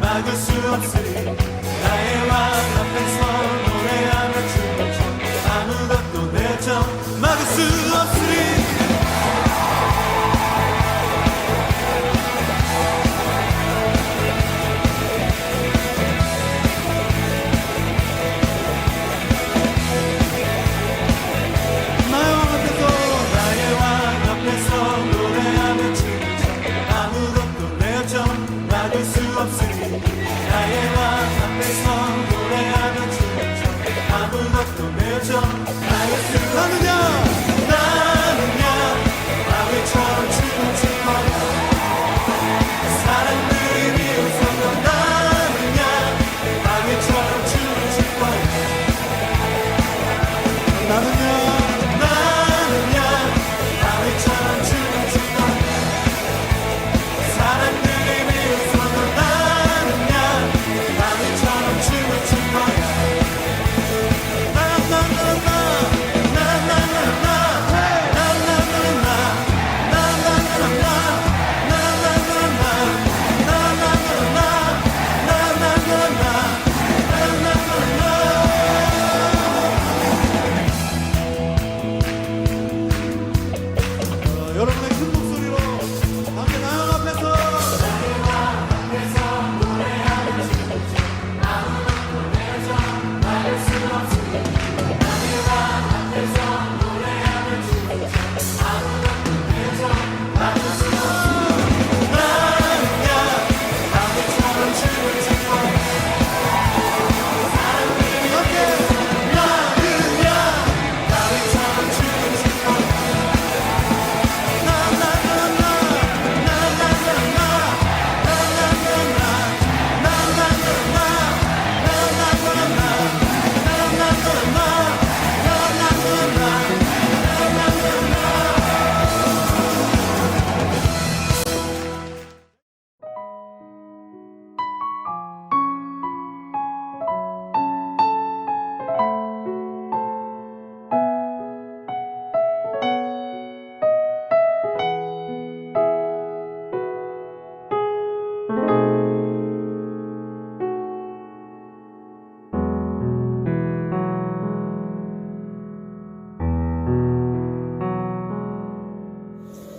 막을 수 없으리 나의 왕 앞에서 노래하며 춤을 춰 아무것도 내쳐 막을 수 없으리 나의 왕 앞에서 노래하며 춤을 춰 아무것도 내쳐 막을 수 없으리 나의 왕 앞에서 노래하며 춤을 춰 아무것도 내줘 나의 수 나느냐 바위처럼 춤을 출 거야 사람들이 비웃어도 나느냐 바위처럼 춤을 출 거야 나느냐 바위처럼 춤을 출 거야 사람들이 비웃어도 바위처럼 춤을 출 거야 여러분의 큰 목소리로 함께 나영 앞에서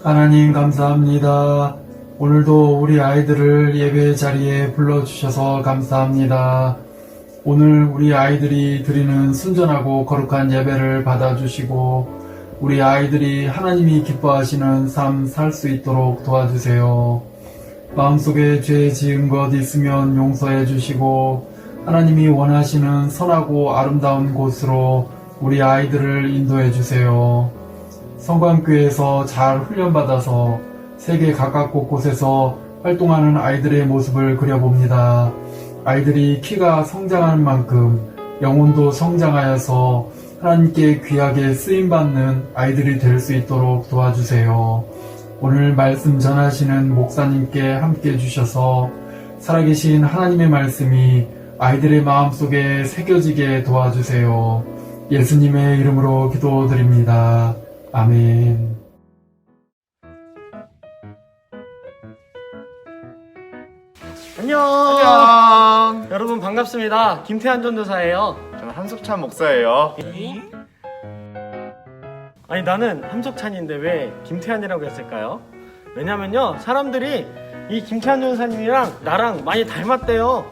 하나님 감사합니다. 오늘도 우리 아이들을 예배 자리에 불러주셔서 감사합니다. 오늘 우리 아이들이 드리는 순전하고 거룩한 예배를 받아주시고 우리 아이들이 하나님이 기뻐하시는 삶 살 수 있도록 도와주세요. 마음속에 죄 지은 것 있으면 용서해 주시고 하나님이 원하시는 선하고 아름다운 곳으로 우리 아이들을 인도해 주세요. 성광교회에서 잘 훈련받아서 세계 각각 곳곳에서 활동하는 아이들의 모습을 그려봅니다. 아이들이 키가 성장하는 만큼 영혼도 성장하여서 하나님께 귀하게 쓰임받는 아이들이 될 수 있도록 도와주세요. 오늘 말씀 전하시는 목사님께 함께 해주셔서 살아계신 하나님의 말씀이 아이들의 마음속에 새겨지게 도와주세요. 예수님의 이름으로 기도드립니다. 아멘. 안녕. 여러분 반갑습니다. 김태한 전도사예요. 저는 한석찬 목사예요. 아니 나는 함석찬인데 왜 김태한이라고 했을까요? 왜냐면요 사람들이 이 김태한 전도사님이랑 나랑 많이 닮았대요.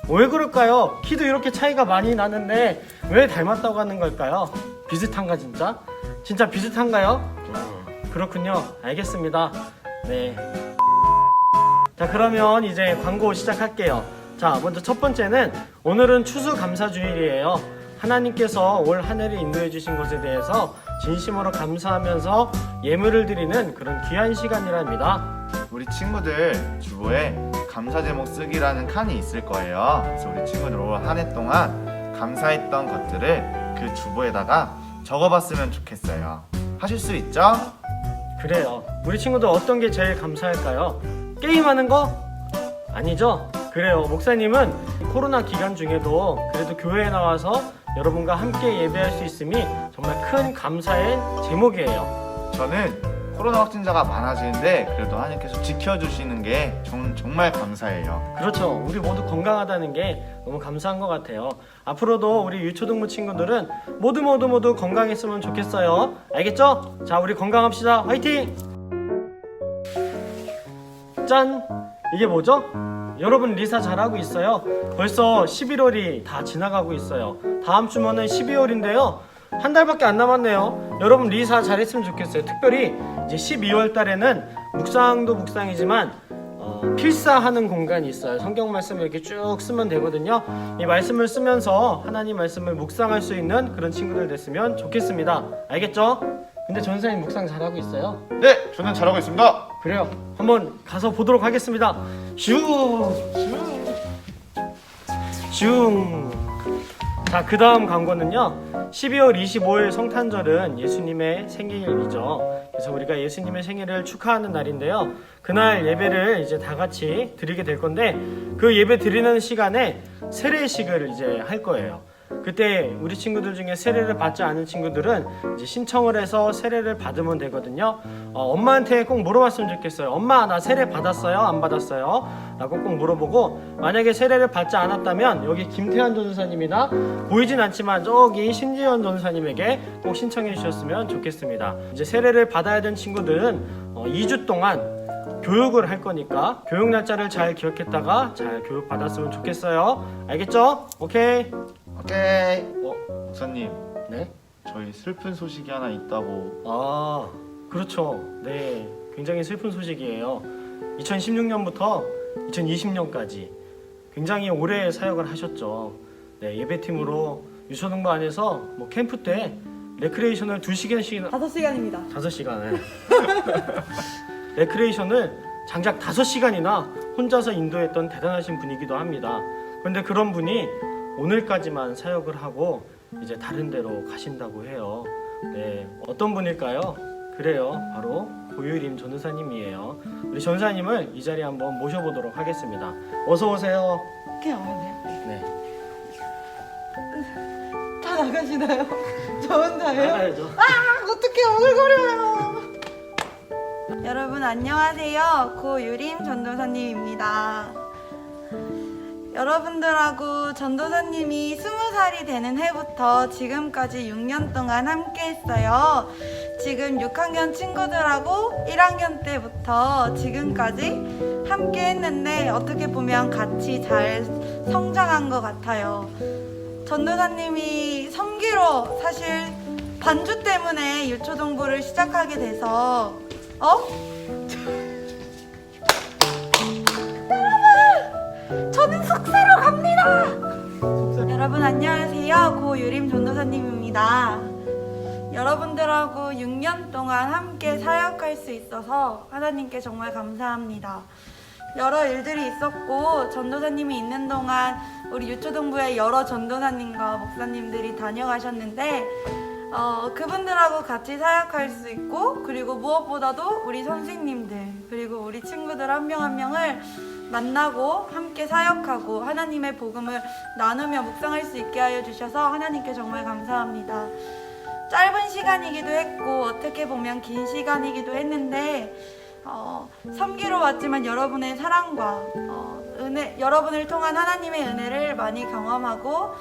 왜 그럴까요? 키도 이렇게 차이가 많이 나는데 왜 닮았다고 하는 걸까요? 비슷한가 진짜? 진짜 비슷한가요? 그렇군요. 알겠습니다. 네. 자 그러면 이제 광고 시작할게요. 자 먼저 첫 번째는 오늘은 추수감사주일이에요. 하나님께서 올 한 해를 인도해 주신 것에 대해서 진심으로 감사하면서 예물을 드리는 그런 귀한 시간이랍니다. 우리 친구들 주보에 감사 제목 쓰기라는 칸이 있을 거예요. 그래서 우리 친구들 올 한 해 동안 감사했던 것들을 그 주보에다가 적어봤으면 좋겠어요. 하실 수 있죠? 그래요. 우리 친구들 어떤 게 제일 감사할까요? 게임하는 거? 아니죠? 그래요. 목사님은 코로나 기간 중에도 그래도 교회에 나와서 여러분과 함께 예배할 수 있음이 정말 큰 감사의 제목이에요. 저는 코로나 확진자가 많아지는데 그래도 하나님께서 지켜주시는 게 정말 감사해요. 그렇죠. 우리 모두 건강하다는 게 너무 감사한 것 같아요. 앞으로도 우리 유초등부 친구들은 모두 건강했으면 좋겠어요. 알겠죠? 자, 우리 건강합시다. 화이팅! 짠! 이게 뭐죠? 여러분 리사 잘하고 있어요. 벌써 11월이 다 지나가고 있어요. 다음 주면은 12월인데요. 한 달밖에 안 남았네요. 여러분 리사 잘했으면 좋겠어요. 특별히 이제 12월 달에는 묵상도 묵상이지만 필사하는 공간이 있어요. 성경 말씀을 이렇게 쭉 쓰면 되거든요. 이 말씀을 쓰면서 하나님 말씀을 묵상할 수 있는 그런 친구들 됐으면 좋겠습니다. 알겠죠? 근데 전사님 묵상 잘하고 있어요? 네, 저는 잘하고 있습니다. 그래요. 한번 가서 보도록 하겠습니다. 슝! 자, 그 다음 광고는요. 12월 25일 성탄절은 예수님의 생일이죠. 그래서 우리가 예수님의 생일을 축하하는 날인데요. 그날 예배를 이제 다 같이 드리게 될 건데 그 예배 드리는 시간에 세례식을 이제 할 거예요. 그때 우리 친구들 중에 세례를 받지 않은 친구들은 이제 신청을 해서 세례를 받으면 되거든요. 엄마한테 꼭 물어봤으면 좋겠어요. 엄마, 나 세례 받았어요? 안 받았어요? 라고 꼭 물어보고, 만약에 세례를 받지 않았다면 여기 김태환 전도사님이나 보이진 않지만 저기 신지연 전도사님에게 꼭 신청해 주셨으면 좋겠습니다. 이제 세례를 받아야 되는 친구들은 2주 동안 교육을 할 거니까 교육 날짜를 잘 기억했다가 잘 교육 받았으면 좋겠어요. 알겠죠? 오케이. 오케이. 목사님, 네. 저희 슬픈 소식이 하나 있다고. 아, 그렇죠. 네, 굉장히 슬픈 소식이에요. 2016년부터 2020년까지 굉장히 오래 사역을 하셨죠. 네, 예배팀으로 유초등부 안에서 뭐 캠프 때 레크레이션을 2시간씩이나 5시간입니다. 5시간을 레크레이션을 장작 5시간이나 혼자서 인도했던 대단하신 분이기도 합니다. 그런데 그런 분이 오늘까지만 사역을 하고 이제 다른 데로 가신다고 해요. 네, 어떤 분일까요? 그래요, 바로 고유림 전도사님이에요. 우리 전사님을 이 자리에 한번 모셔보도록 하겠습니다. 어서 오세요. 그냥 어머니요? 네, 다 나가시나요? 저 혼자예요? 나가야죠. 어떻게 오글거려요? 여러분 안녕하세요. 고유림 전도사님입니다. 여러분들하고 전도사님이 20살이 되는 해부터 지금까지 6년 동안 함께 했어요. 지금 6학년 친구들하고 1학년 때부터 지금까지 함께 했는데 어떻게 보면 같이 잘 성장한 것 같아요. 전도사님이 섬기로 사실 반주 때문에 유초동부를 시작하게 돼서 저는 숙세로 갑니다. 여러분 안녕하세요. 고유림 전도사님입니다. 여러분들하고 6년 동안 함께 사역할 수 있어서 하나님께 정말 감사합니다. 여러 일들이 있었고 전도사님이 있는 동안 우리 유초동부에 여러 전도사님과 목사님들이 다녀가셨는데 그분들하고 같이 사역할 수 있고, 그리고 무엇보다도 우리 선생님들 그리고 우리 친구들 한 명 한 명을 만나고 함께 사역하고 하나님의 복음을 나누며 묵상할 수 있게 하여 주셔서 하나님께 정말 감사합니다. 짧은 시간이기도 했고 어떻게 보면 긴 시간이기도 했는데 섬기러 왔지만 여러분의 사랑과 은혜, 여러분을 통한 하나님의 은혜를 많이 경험하고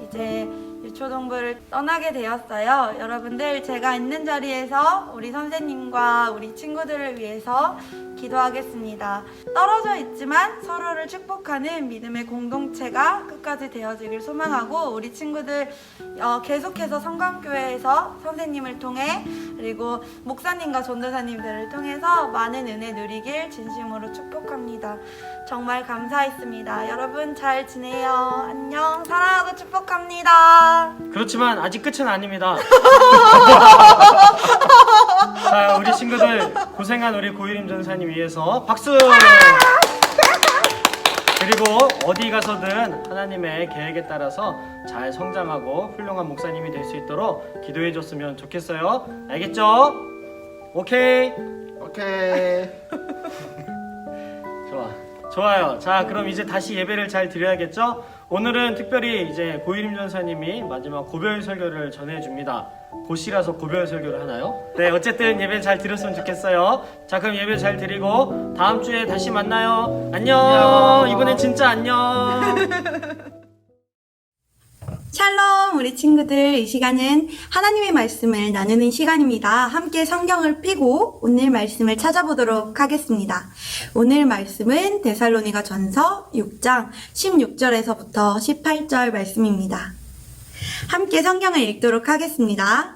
이제 유초동부를 떠나게 되었어요. 여러분들, 제가 있는 자리에서 우리 선생님과 우리 친구들을 위해서 기도하겠습니다. 떨어져 있지만 서로를 축복하는 믿음의 공동체가 끝까지 되어지길 소망하고, 우리 친구들 계속해서 성광교회에서 선생님을 통해 그리고 목사님과 전도사님들을 통해서 많은 은혜 누리길 진심으로 축복합니다. 정말 감사했습니다. 여러분 잘 지내요. 안녕. 사랑하고 축복합니다. 그렇지만 아직 끝은 아닙니다. 자, 우리 친구들 고생한 우리 고유림 전사님 위해서 박수! 그리고 어디 가서든 하나님의 계획에 따라서 잘 성장하고 훌륭한 목사님이 될 수 있도록 기도해 줬으면 좋겠어요. 알겠죠? 오케이? 오케이. 좋아요. 자, 그럼 이제 다시 예배를 잘 드려야겠죠? 오늘은 특별히 이제 고유림 전사님이 마지막 고별 설교를 전해줍니다. 고시라서 고별 설교를 하나요? 네, 어쨌든 예배 잘 드렸으면 좋겠어요. 자, 그럼 예배 잘 드리고 다음 주에 다시 만나요. 안녕. 이번엔 진짜 안녕. 샬롬, 우리 친구들, 이 시간은 하나님의 말씀을 나누는 시간입니다. 함께 성경을 펴고 오늘 말씀을 찾아보도록 하겠습니다. 오늘 말씀은 데살로니가 전서 6장 16절에서부터 18절 말씀입니다. 함께 성경을 읽도록 하겠습니다.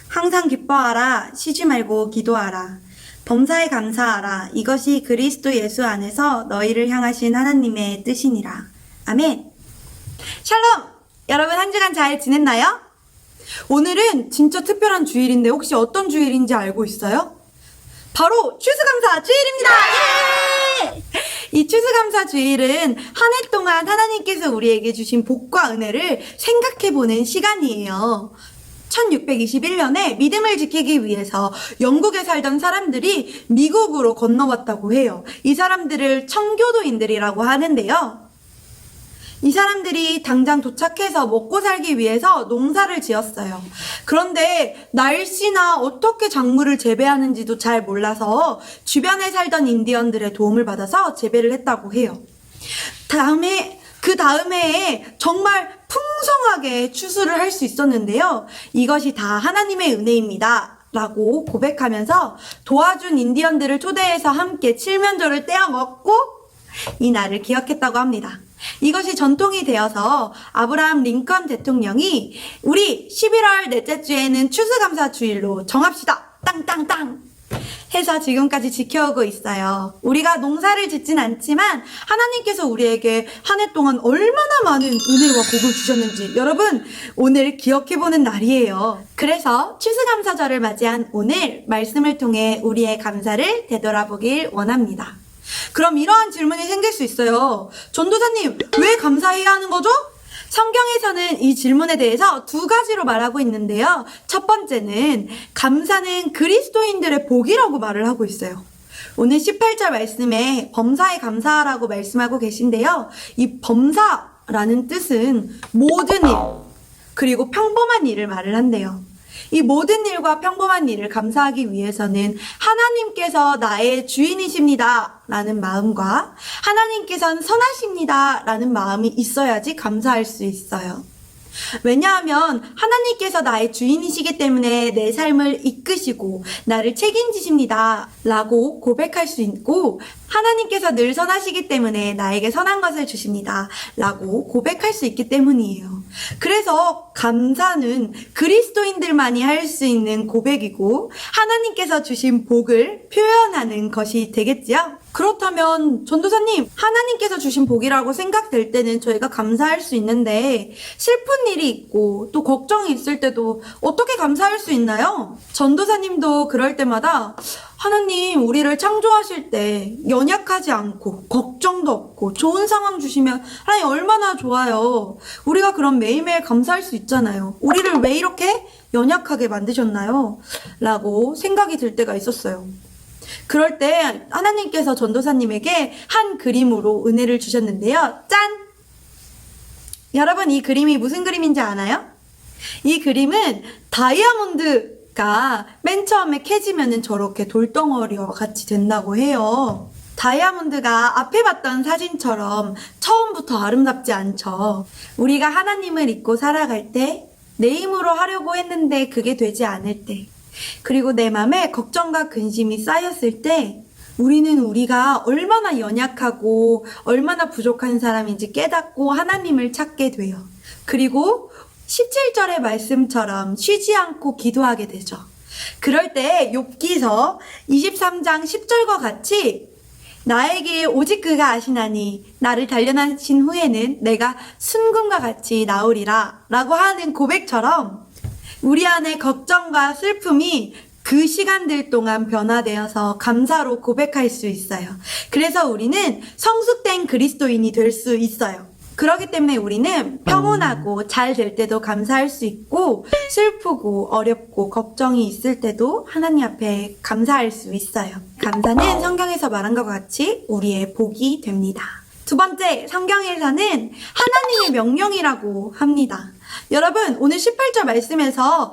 항상 기뻐하라, 쉬지 말고 기도하라. 범사에 감사하라. 이것이 그리스도 예수 안에서 너희를 향하신 하나님의 뜻이니라. 아멘. 샬롬! 여러분 한 주간 잘 지냈나요? 오늘은 진짜 특별한 주일인데 혹시 어떤 주일인지 알고 있어요? 바로 추수감사 주일입니다! 예! 이 추수감사 주일은 한 해 동안 하나님께서 우리에게 주신 복과 은혜를 생각해보는 시간이에요. 1621년에 믿음을 지키기 위해서 영국에 살던 사람들이 미국으로 건너왔다고 해요. 이 사람들을 청교도인들이라고 하는데요. 이 사람들이 당장 도착해서 먹고 살기 위해서 농사를 지었어요. 그런데 날씨나 어떻게 작물을 재배하는지도 잘 몰라서 주변에 살던 인디언들의 도움을 받아서 재배를 했다고 해요. 그 다음에 정말 풍성하게 추수를 할 수 있었는데요. 이것이 다 하나님의 은혜입니다. 라고 고백하면서 도와준 인디언들을 초대해서 함께 칠면조를 떼어 먹고 이 날을 기억했다고 합니다. 이것이 전통이 되어서 아브라함 링컨 대통령이 우리 11월 넷째 주에는 추수감사 주일로 정합시다. 땅땅땅 해서 지금까지 지켜오고 있어요. 우리가 농사를 짓진 않지만 하나님께서 우리에게 한 해 동안 얼마나 많은 은혜와 복을 주셨는지 여러분 오늘 기억해보는 날이에요. 그래서 추수감사절을 맞이한 오늘 말씀을 통해 우리의 감사를 되돌아보길 원합니다. 그럼 이러한 질문이 생길 수 있어요. 전도사님, 왜 감사해야 하는 거죠? 성경에서는 이 질문에 대해서 두 가지로 말하고 있는데요. 첫 번째는 감사는 그리스도인들의 복이라고 말을 하고 있어요. 오늘 18절 말씀에 범사에 감사하라고 말씀하고 계신데요. 이 범사라는 뜻은 모든 일, 그리고 평범한 일을 말을 한대요. 이 모든 일과 평범한 일을 감사하기 위해서는 하나님께서 나의 주인이십니다 라는 마음과 하나님께서는 선하십니다 라는 마음이 있어야지 감사할 수 있어요. 왜냐하면 하나님께서 나의 주인이시기 때문에 내 삶을 이끄시고 나를 책임지십니다 라고 고백할 수 있고, 하나님께서 늘 선하시기 때문에 나에게 선한 것을 주십니다 라고 고백할 수 있기 때문이에요. 그래서 감사는 그리스도인들만이 할 수 있는 고백이고 하나님께서 주신 복을 표현하는 것이 되겠지요. 그렇다면 전도사님, 하나님께서 주신 복이라고 생각될 때는 저희가 감사할 수 있는데 슬픈 일이 있고 또 걱정이 있을 때도 어떻게 감사할 수 있나요? 전도사님도 그럴 때마다 하나님, 우리를 창조하실 때 연약하지 않고 걱정도 없고 좋은 상황 주시면 하나님 얼마나 좋아요. 우리가 그럼 매일매일 감사할 수 있잖아요. 우리를 왜 이렇게 연약하게 만드셨나요? 라고 생각이 들 때가 있었어요. 그럴 때 하나님께서 전도사님에게 한 그림으로 은혜를 주셨는데요. 짠! 여러분, 이 그림이 무슨 그림인지 아나요? 이 그림은 다이아몬드가 맨 처음에 캐지면은 저렇게 돌덩어리와 같이 된다고 해요. 다이아몬드가 앞에 봤던 사진처럼 처음부터 아름답지 않죠. 우리가 하나님을 잊고 살아갈 때, 내 힘으로 하려고 했는데 그게 되지 않을 때, 그리고 내 맘에 걱정과 근심이 쌓였을 때 우리는 우리가 얼마나 연약하고 얼마나 부족한 사람인지 깨닫고 하나님을 찾게 돼요. 그리고 17절의 말씀처럼 쉬지 않고 기도하게 되죠. 그럴 때 욥기서 23장 10절과 같이 나에게 오직 그가 아시나니 나를 단련하신 후에는 내가 순금과 같이 나오리라 라고 하는 고백처럼 우리 안에 걱정과 슬픔이 그 시간들 동안 변화되어서 감사로 고백할 수 있어요. 그래서 우리는 성숙된 그리스도인이 될 수 있어요. 그렇기 때문에 우리는 평온하고 잘 될 때도 감사할 수 있고 슬프고 어렵고 걱정이 있을 때도 하나님 앞에 감사할 수 있어요. 감사는 성경에서 말한 것과 같이 우리의 복이 됩니다. 두 번째, 성경에서는 하나님의 명령이라고 합니다. 여러분, 오늘 18절 말씀에서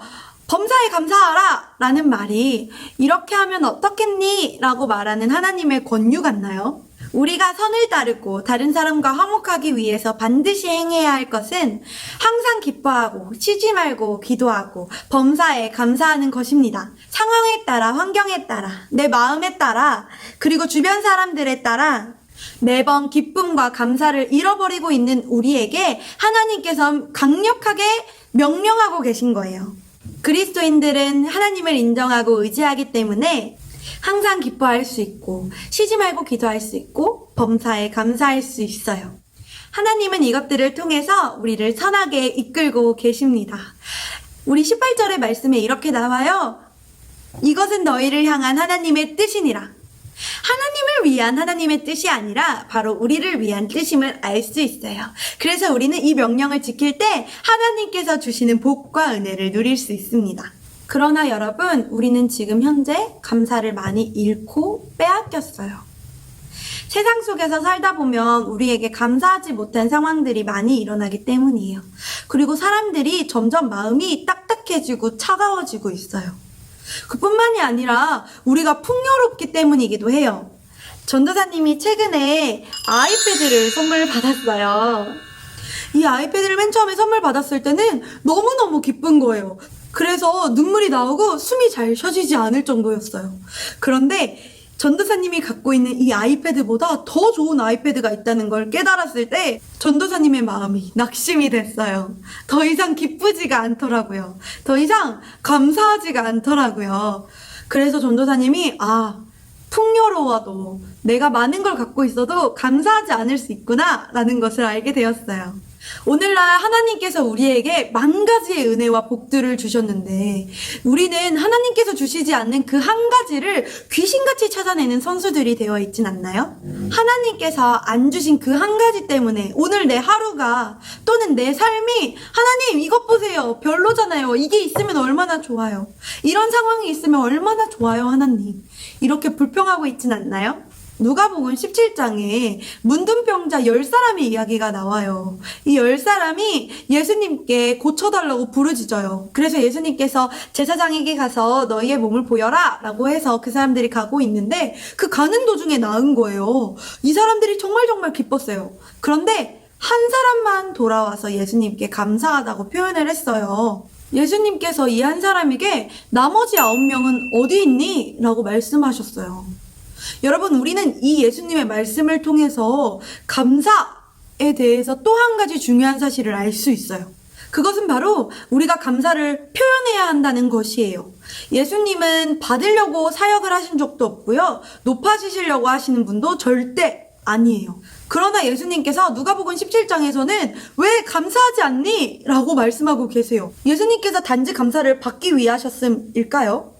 범사에 감사하라 라는 말이 이렇게 하면 어떻겠니? 라고 말하는 하나님의 권유 같나요? 우리가 선을 따르고 다른 사람과 화목하기 위해서 반드시 행해야 할 것은 항상 기뻐하고 쉬지 말고 기도하고 범사에 감사하는 것입니다. 상황에 따라, 환경에 따라, 내 마음에 따라, 그리고 주변 사람들에 따라 매번 기쁨과 감사를 잃어버리고 있는 우리에게 하나님께서 강력하게 명령하고 계신 거예요. 그리스도인들은 하나님을 인정하고 의지하기 때문에 항상 기뻐할 수 있고 쉬지 말고 기도할 수 있고 범사에 감사할 수 있어요. 하나님은 이것들을 통해서 우리를 선하게 이끌고 계십니다. 우리 18절의 말씀에 이렇게 나와요. 이것은 너희를 향한 하나님의 뜻이니라. 하나님을 위한 하나님의 뜻이 아니라 바로 우리를 위한 뜻임을 알 수 있어요. 그래서 우리는 이 명령을 지킬 때 하나님께서 주시는 복과 은혜를 누릴 수 있습니다. 그러나 여러분, 우리는 지금 현재 감사를 많이 잃고 빼앗겼어요. 세상 속에서 살다 보면 우리에게 감사하지 못한 상황들이 많이 일어나기 때문이에요. 그리고 사람들이 점점 마음이 딱딱해지고 차가워지고 있어요. 그뿐만이 아니라 우리가 풍요롭기 때문이기도 해요. 전도사님이 최근에 아이패드를 선물 받았어요. 이 아이패드를 맨 처음에 선물 받았을 때는 너무너무 기쁜 거예요. 그래서 눈물이 나오고 숨이 잘 쉬어지지 않을 정도였어요. 그런데 전도사님이 갖고 있는 이 아이패드보다 더 좋은 아이패드가 있다는 걸 깨달았을 때 전도사님의 마음이 낙심이 됐어요. 더 이상 기쁘지가 않더라고요. 더 이상 감사하지가 않더라고요. 그래서 전도사님이 풍요로워도 내가 많은 걸 갖고 있어도 감사하지 않을 수 있구나 라는 것을 알게 되었어요. 오늘날 하나님께서 우리에게 만 가지의 은혜와 복들을 주셨는데 우리는 하나님께서 주시지 않는 그 한 가지를 귀신같이 찾아내는 선수들이 되어 있진 않나요? 하나님께서 안 주신 그 한 가지 때문에 오늘 내 하루가 또는 내 삶이 하나님 이것 보세요. 별로잖아요. 이게 있으면 얼마나 좋아요. 이런 상황이 있으면 얼마나 좋아요 하나님. 이렇게 불평하고 있진 않나요? 누가복음 17장에 문둥병자 10사람의 이야기가 나와요. 이 10사람이 예수님께 고쳐달라고 부르짖어요. 그래서 예수님께서 제사장에게 가서 너희의 몸을 보여라 라고 해서 그 사람들이 가고 있는데 그 가는 도중에 나은 거예요. 이 사람들이 정말 기뻤어요. 그런데 한 사람만 돌아와서 예수님께 감사하다고 표현을 했어요. 예수님께서 이 한 사람에게 나머지 9명은 어디 있니? 라고 말씀하셨어요. 여러분, 우리는 이 예수님의 말씀을 통해서 감사에 대해서 또 한 가지 중요한 사실을 알 수 있어요. 그것은 바로 우리가 감사를 표현해야 한다는 것이에요. 예수님은 받으려고 사역을 하신 적도 없고요. 높아지시려고 하시는 분도 절대 아니에요. 그러나 예수님께서 누가복음 17장에서는 왜 감사하지 않니? 라고 말씀하고 계세요. 예수님께서 단지 감사를 받기 위해 하셨음일까요?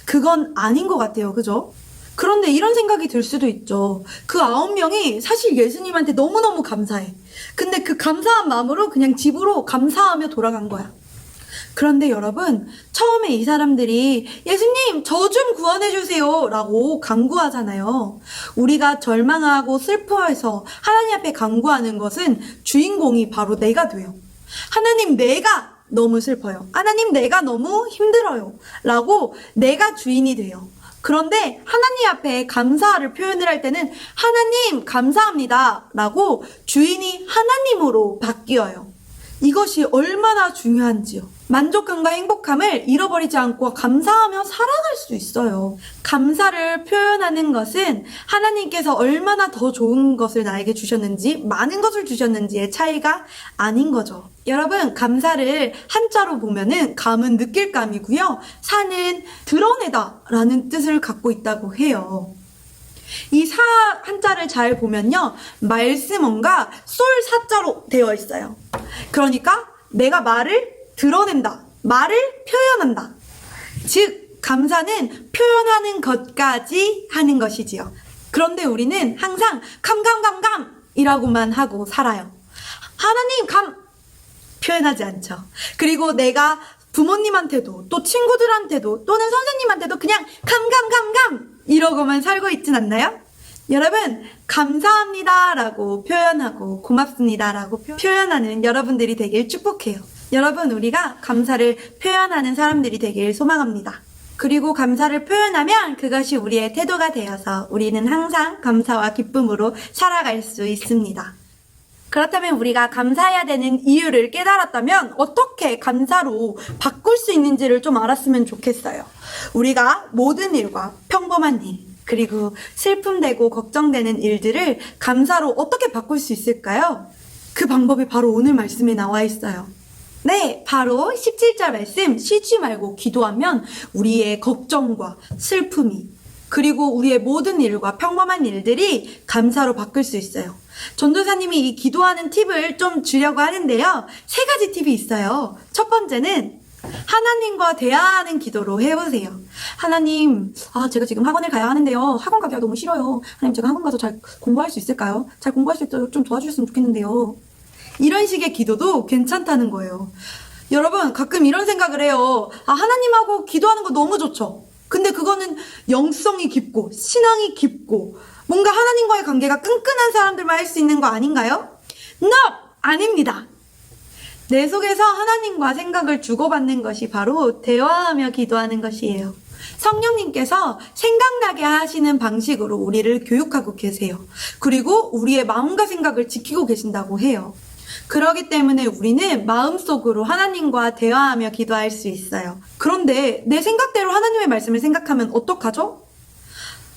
그건 아닌 것 같아요. 그죠? 그런데 이런 생각이 들 수도 있죠. 그 9명이 사실 예수님한테 너무너무 감사해. 근데 그 감사한 마음으로 그냥 집으로 감사하며 돌아간 거야. 그런데 여러분, 처음에 이 사람들이 예수님 저 좀 구원해주세요 라고 간구하잖아요. 우리가 절망하고 슬퍼해서 하나님 앞에 간구하는 것은 주인공이 바로 내가 돼요. 하나님, 내가 너무 슬퍼요. 하나님, 내가 너무 힘들어요 라고 내가 주인이 돼요. 그런데 하나님 앞에 감사를 표현을 할 때는 하나님 감사합니다 라고 주인이 하나님으로 바뀌어요. 이것이 얼마나 중요한지요. 만족감과 행복함을 잃어버리지 않고 감사하며 살아갈 수 있어요. 감사를 표현하는 것은 하나님께서 얼마나 더 좋은 것을 나에게 주셨는지, 많은 것을 주셨는지의 차이가 아닌 거죠. 여러분, 감사를 한자로 보면은 감은 느낄감이고요. 사는 드러내다 라는 뜻을 갖고 있다고 해요. 이 사 한자를 잘 보면요, 말씀원과 쏠 사자로 되어 있어요. 그러니까 내가 말을 드러낸다, 말을 표현한다. 즉 감사는 표현하는 것까지 하는 것이지요. 그런데 우리는 항상 감이라고만 하고 살아요. 하나님 감 표현하지 않죠. 그리고 내가 부모님한테도 또 친구들한테도 또는 선생님한테도 그냥 감 이러고만 살고 있진 않나요? 여러분, 감사합니다 라고 표현하고 고맙습니다 라고 표현하는 여러분들이 되길 축복해요. 여러분, 우리가 감사를 표현하는 사람들이 되길 소망합니다. 그리고 감사를 표현하면 그것이 우리의 태도가 되어서 우리는 항상 감사와 기쁨으로 살아갈 수 있습니다. 그렇다면 우리가 감사해야 되는 이유를 깨달았다면 어떻게 감사로 바꿀 수 있는지를 좀 알았으면 좋겠어요. 우리가 모든 일과 평범한 일, 그리고 슬픔되고 걱정되는 일들을 감사로 어떻게 바꿀 수 있을까요? 그 방법이 바로 오늘 말씀에 나와 있어요. 네, 바로 17절 말씀, 쉬지 말고 기도하면 우리의 걱정과 슬픔이, 그리고 우리의 모든 일과 평범한 일들이 감사로 바뀔 수 있어요. 전도사님이 이 기도하는 팁을 좀 주려고 하는데요. 3가지 팁이 있어요. 첫 번째는 하나님과 대화하는 기도로 해보세요. 하나님, 제가 지금 학원을 가야 하는데요. 학원 가기가 너무 싫어요. 하나님, 제가 학원 가서 잘 공부할 수 있을까요? 잘 공부할 수 있도록 좀 도와주셨으면 좋겠는데요. 이런 식의 기도도 괜찮다는 거예요. 여러분, 가끔 이런 생각을 해요. 하나님하고 기도하는 거 너무 좋죠. 근데 그거는 영성이 깊고 신앙이 깊고 뭔가 하나님과의 관계가 끈끈한 사람들만 할 수 있는 거 아닌가요? No! 아닙니다. 내 속에서 하나님과 생각을 주고받는 것이 바로 대화하며 기도하는 것이에요. 성령님께서 생각나게 하시는 방식으로 우리를 교육하고 계세요. 그리고 우리의 마음과 생각을 지키고 계신다고 해요. 그렇기 때문에 우리는 마음속으로 하나님과 대화하며 기도할 수 있어요. 그런데 내 생각대로 하나님의 말씀을 생각하면 어떡하죠?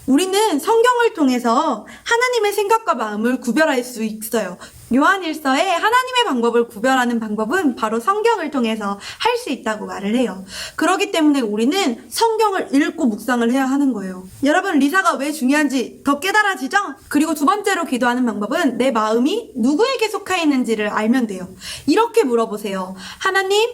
우리는 성경을 통해서 하나님의 생각과 마음을 구별할 수 있어요. 요한일서에 하나님의 방법을 구별하는 방법은 바로 성경을 통해서 할 수 있다고 말을 해요. 그렇기 때문에 우리는 성경을 읽고 묵상을 해야 하는 거예요. 여러분, 리사가 왜 중요한지 더 깨달아지죠? 그리고 두 번째로 기도하는 방법은 내 마음이 누구에게 속해 있는지를 알면 돼요. 이렇게 물어보세요. 하나님,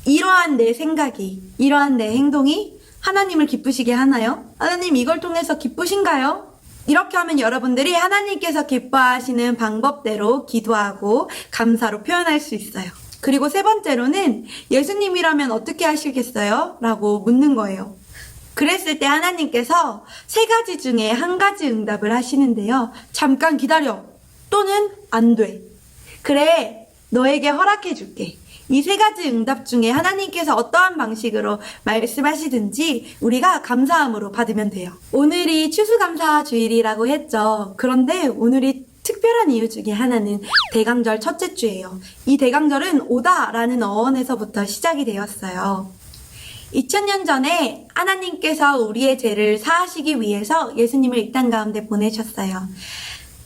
이러한 내 생각이, 이러한 내 행동이 하나님을 기쁘시게 하나요? 하나님, 이걸 통해서 기쁘신가요? 이렇게 하면 여러분들이 하나님께서 기뻐하시는 방법대로 기도하고 감사로 표현할 수 있어요. 그리고 세 번째로는 예수님이라면 어떻게 하시겠어요? 라고 묻는 거예요. 그랬을 때 하나님께서 3가지 중에 1가지 응답을 하시는데요. 잠깐 기다려. 또는 안 돼. 그래, 너에게 허락해 줄게. 이 3가지 응답 중에 하나님께서 어떠한 방식으로 말씀하시든지 우리가 감사함으로 받으면 돼요. 오늘이 추수감사 주일이라고 했죠. 그런데 오늘이 특별한 이유 중에 하나는 대강절 첫째 주예요. 이 대강절은 오다라는 어원에서부터 시작이 되었어요. 2000년 전에 하나님께서 우리의 죄를 사하시기 위해서 예수님을 이 땅 가운데 보내셨어요.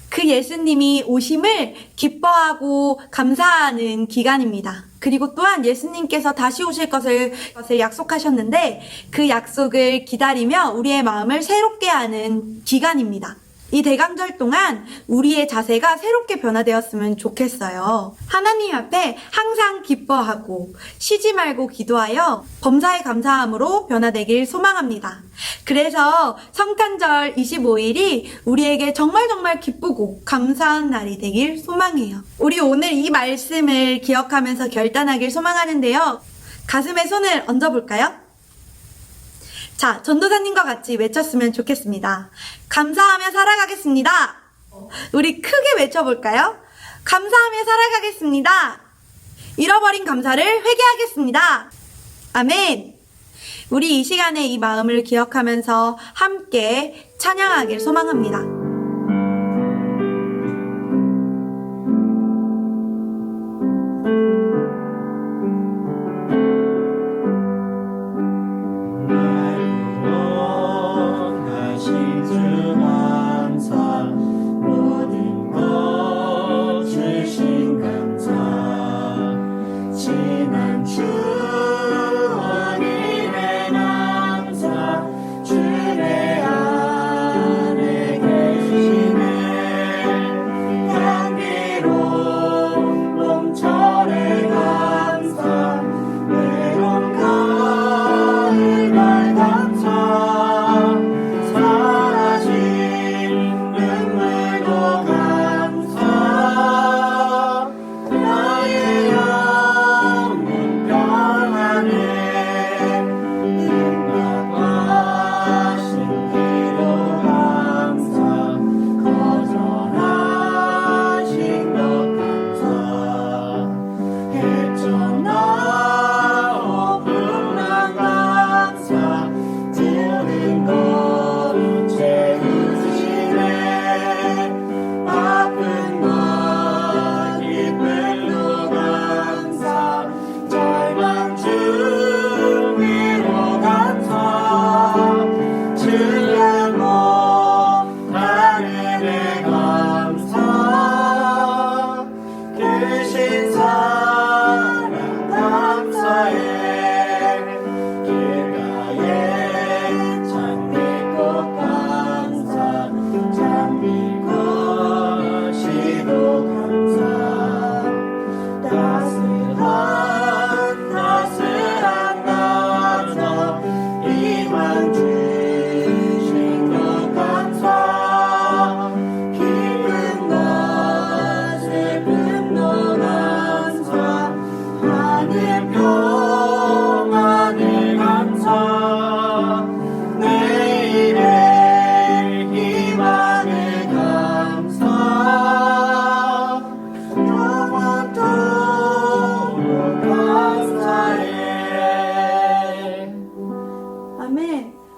그 예수님이 오심을 기뻐하고 감사하는 기간입니다. 그리고 또한 예수님께서 다시 오실 것을 약속하셨는데 그 약속을 기다리며 우리의 마음을 새롭게 하는 기간입니다. 이 대강절 동안 우리의 자세가 새롭게 변화되었으면 좋겠어요. 하나님 앞에 항상 기뻐하고 쉬지 말고 기도하여 범사에 감사함으로 변화되길 소망합니다. 그래서 성탄절 25일이 우리에게 정말 기쁘고 감사한 날이 되길 소망해요. 우리 오늘 이 말씀을 기억하면서 결단하길 소망하는데요. 가슴에 손을 얹어볼까요? 자, 전도사님과 같이 외쳤으면 좋겠습니다. 감사하며 살아가겠습니다. 우리 크게 외쳐볼까요? 감사하며 살아가겠습니다. 잃어버린 감사를 회개하겠습니다. 아멘. 우리 이 시간에 이 마음을 기억하면서 함께 찬양하길 소망합니다.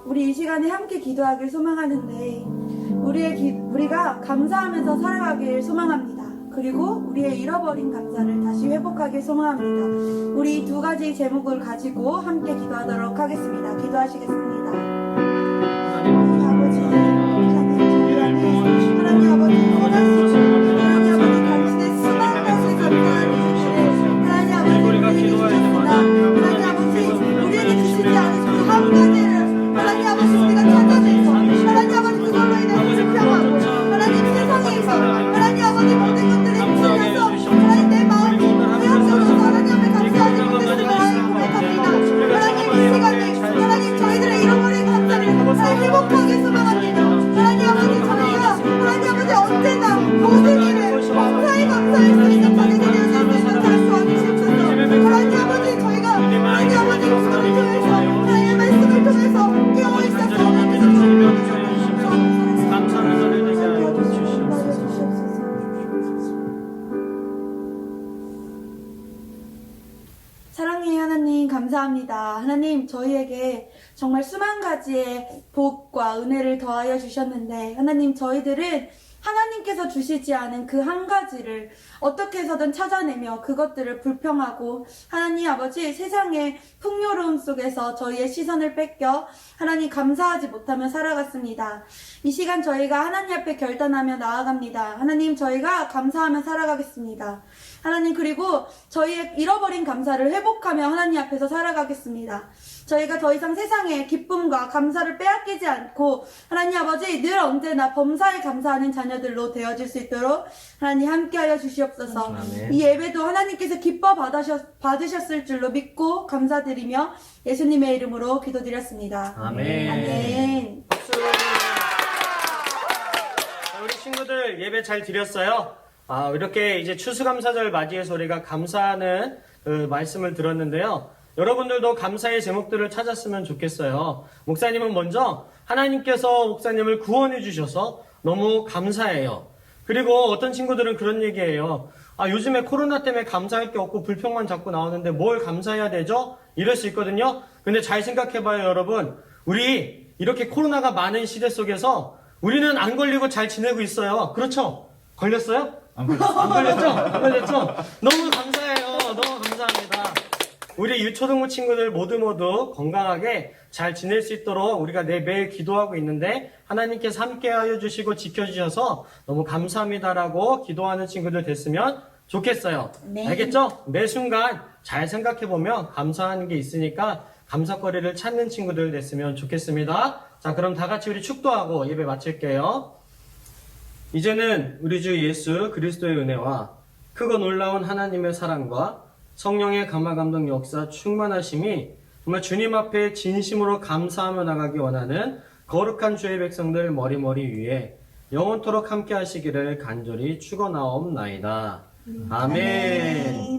우리 이 시간에 함께 기도하길 소망하는데 우리가 감사하면서 살아가길 소망합니다. 그리고 우리의 잃어버린 감사를 다시 회복하길 소망합니다. 우리 두 가지 제목을 가지고 함께 기도하도록 하겠습니다. 기도하시겠습니다. 하나님 아버지, 하나님 아버지, 하나님 아버지 당신의 수많은 것을 감사하는 주시네. 하나님 아버지 우리에게 주셨습니다. 하나님 아버지 우리에게 주시지 않은 그 한 가지를 하나님 아버지 우리가 찾아내서 하나님 아버지 그걸로 인해서 불평하고 하나님 세상에서 하나님 아버지 모든 것들이 틀려서 하나님 내 마음이 헤어져서 하나님 앞에 감사하지 못해서 하나님 고백합니다. 하나님 이 시간에 하나님 저희들의 잃어버린 감사를 회복하게 소망합니다. 하나님 아버지 저희가 하나님 아버지 언제나 모든 일에 감사히 감사할 수 있는 자녀들이 되어줄 수 있는 잘 도와주시옵소서. 하나님 아버지 저희가 하나님 아버지 기도를 통해서 하나님의 말씀을 통해서 깨어 있어서 감사를 전해드리게 하여 주시옵소서. 사랑해요 하나님 감사합니다. 하나님 저희에게 정말 수만 가지의 복과 은혜를 더하여 주셨는데 하나님 저희들은 하나님께서 주시지 않은 그 한 가지를 어떻게 해서든 찾아내며 그것들을 불평하고 하나님 아버지 세상의 풍요로움 속에서 저희의 시선을 뺏겨 하나님 감사하지 못하며 살아갔습니다. 이 시간 저희가 하나님 앞에 결단하며 나아갑니다. 하나님 저희가 감사하며 살아가겠습니다. 하나님 그리고 저희의 잃어버린 감사를 회복하며 하나님 앞에서 살아가겠습니다. 저희가 더 이상 세상의 기쁨과 감사를 빼앗기지 않고 하나님 아버지 늘 언제나 범사에 감사하는 자녀들로 되어질 수 있도록 하나님 함께하여 주시옵소서. 아멘. 이 예배도 하나님께서 기뻐 받으셨을 줄로 믿고 감사드리며 예수님의 이름으로 기도드렸습니다. 아멘. 아멘. 박수. 자, 우리 친구들 예배 잘 드렸어요. 이렇게 이제 추수감사절 맞이해서 우리가 감사하는 그 말씀을 들었는데요. 여러분들도 감사의 제목들을 찾았으면 좋겠어요. 목사님은 먼저 하나님께서 목사님을 구원해 주셔서 너무 감사해요. 그리고 어떤 친구들은 그런 얘기해요. 요즘에 코로나 때문에 감사할 게 없고 불평만 자꾸 나오는데 뭘 감사해야 되죠? 이럴 수 있거든요. 근데 잘 생각해봐요, 여러분. 우리 이렇게 코로나가 많은 시대 속에서 우리는 안 걸리고 잘 지내고 있어요. 그렇죠? 걸렸어요? 안 걸렸죠? 안 걸렸죠? 너무 감사해요. 너무 감사합니다. 우리 유초등부 친구들 모두 건강하게 잘 지낼 수 있도록 우리가 매일 기도하고 있는데 하나님께서 함께하여 주시고 지켜주셔서 너무 감사합니다라고 기도하는 친구들 됐으면 좋겠어요. 네. 알겠죠? 매 순간 잘 생각해보면 감사하는 게 있으니까 감사거리를 찾는 친구들 됐으면 좋겠습니다. 자, 그럼 다 같이 우리 축도하고 예배 마칠게요. 이제는 우리 주 예수 그리스도의 은혜와 크고 놀라운 하나님의 사랑과 성령의 감화감동 역사 충만하심이 정말 주님 앞에 진심으로 감사하며 나가기 원하는 거룩한 주의 백성들 머리머리 위에 영원토록 함께 하시기를 간절히 축원하옵나이다. 아멘.